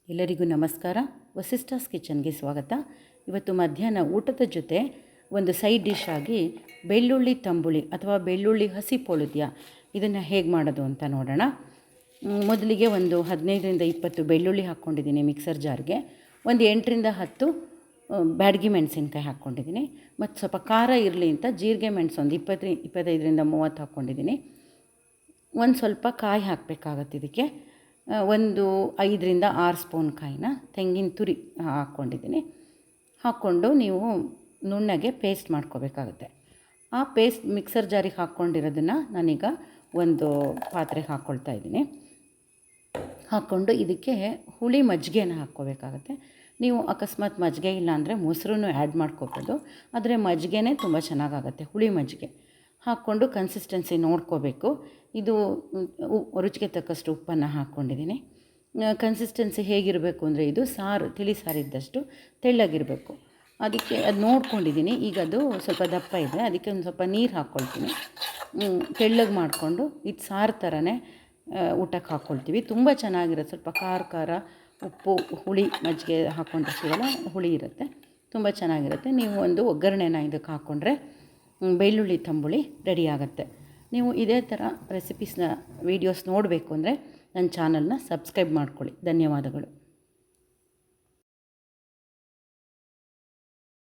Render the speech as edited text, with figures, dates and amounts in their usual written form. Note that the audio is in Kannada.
ಎಲ್ಲರಿಗೂ ನಮಸ್ಕಾರ. ವಸಿಷ್ಠಾಸ್ ಕಿಚನ್ಗೆ ಸ್ವಾಗತ. ಇವತ್ತು ಮಧ್ಯಾಹ್ನ ಊಟದ ಜೊತೆ ಒಂದು ಸೈಡ್ ಡಿಶ್ ಆಗಿ ಬೆಳ್ಳುಳ್ಳಿ ತಂಬುಳಿ ಅಥವಾ ಬೆಳ್ಳುಳ್ಳಿ ಹಸಿ ಪೋಳುದ್ಯ ಇದನ್ನು ಹೇಗೆ ಮಾಡೋದು ಅಂತ ನೋಡೋಣ. ಮೊದಲಿಗೆ ಒಂದು 15-20 ಬೆಳ್ಳುಳ್ಳಿ ಹಾಕ್ಕೊಂಡಿದ್ದೀನಿ ಮಿಕ್ಸರ್ ಜಾರ್ಗೆ. ಒಂದು 8-10 ಬ್ಯಾಡಗಿ ಮೆಣಸಿನ್ಕಾಯಿ ಹಾಕ್ಕೊಂಡಿದ್ದೀನಿ. ಮತ್ತು ಸ್ವಲ್ಪ ಖಾರ ಇರಲಿ ಅಂತ ಜೀರಿಗೆ ಮೆಣಸು ಒಂದು 25-30 ಹಾಕ್ಕೊಂಡಿದ್ದೀನಿ. ಒಂದು ಸ್ವಲ್ಪ ಕಾಯಿ ಹಾಕಬೇಕಾಗತ್ತೆ. ಇದಕ್ಕೆ ಒಂದು 5-6 ಸ್ಪೂನ್ ಕಾಯಿನ ತೆಂಗಿನ ತುರಿ ಹಾಕ್ಕೊಂಡಿದ್ದೀನಿ. ಹಾಕ್ಕೊಂಡು ನೀವು ನುಣ್ಣಗೆ ಪೇಸ್ಟ್ ಮಾಡ್ಕೋಬೇಕಾಗುತ್ತೆ. ಆ ಪೇಸ್ಟ್ ಮಿಕ್ಸರ್ ಜಾರಿಗೆ ಹಾಕ್ಕೊಂಡಿರೋದನ್ನು ನಾನೀಗ ಒಂದು ಪಾತ್ರೆಗೆ ಹಾಕ್ಕೊಳ್ತಾ ಇದ್ದೀನಿ. ಹಾಕ್ಕೊಂಡು ಇದಕ್ಕೆ ಹುಳಿ ಮಜ್ಜಿಗೆನ ಹಾಕ್ಕೋಬೇಕಾಗತ್ತೆ. ನೀವು ಅಕಸ್ಮಾತ್ ಮಜ್ಜಿಗೆ ಇಲ್ಲ ಅಂದರೆ ಮೊಸರು ಆ್ಯಡ್ ಮಾಡ್ಕೋಬೋದು, ಆದರೆ ಮಜ್ಜಿಗೆನೇ ತುಂಬ ಚೆನ್ನಾಗಾಗುತ್ತೆ. ಹುಳಿ ಮಜ್ಜಿಗೆ ಹಾಕ್ಕೊಂಡು ಕನ್ಸಿಸ್ಟೆನ್ಸಿ ನೋಡ್ಕೋಬೇಕು. ಇದು ರುಚಿಗೆ ತಕ್ಕಷ್ಟು ಉಪ್ಪನ್ನು ಹಾಕ್ಕೊಂಡಿದ್ದೀನಿ. ಕನ್ಸಿಸ್ಟೆನ್ಸಿ ಹೇಗಿರಬೇಕು ಅಂದರೆ ಇದು ತಿಳಿ ಸಾರಿದ್ದಷ್ಟು ತೆಳ್ಳಗಿರಬೇಕು. ಅದಕ್ಕೆ ಅದು ನೋಡ್ಕೊಂಡಿದ್ದೀನಿ. ಈಗ ಅದು ಸ್ವಲ್ಪ ದಪ್ಪ ಇದೆ, ಅದಕ್ಕೆ ಒಂದು ಸ್ವಲ್ಪ ನೀರು ಹಾಕ್ಕೊಳ್ತೀನಿ. ತೆಳ್ಳಗೆ ಮಾಡಿಕೊಂಡು ಇದು ಸಾರು ಥರನೇ ಊಟಕ್ಕೆ ಹಾಕ್ಕೊಳ್ತೀವಿ. ತುಂಬ ಚೆನ್ನಾಗಿರುತ್ತೆ. ಸ್ವಲ್ಪ ಖಾರ ಉಪ್ಪು ಹುಳಿ ಮಜ್ಜಿಗೆ ಹಾಕ್ಕೊಂಡಿರ್ತೀವಲ್ಲ, ಹುಳಿ ಇರುತ್ತೆ, ತುಂಬ ಚೆನ್ನಾಗಿರುತ್ತೆ. ನೀವು ಒಂದು ಒಗ್ಗರಣೆನ ಇದಕ್ಕೆ ಹಾಕ್ಕೊಂಡ್ರೆ ಬೆಳ್ಳುಳ್ಳಿ ತಂಬುಳಿ ರೆಡಿ ಆಗುತ್ತೆ. ನೀವು ಇದೇ ಥರ ರೆಸಿಪೀಸ್ನ ವೀಡಿಯೋಸ್ ನೋಡಬೇಕು ಅಂದರೆ ನನ್ನ ಚಾನಲ್ನ ಸಬ್ಸ್ಕ್ರೈಬ್ ಮಾಡ್ಕೊಳ್ಳಿ. ಧನ್ಯವಾದಗಳು.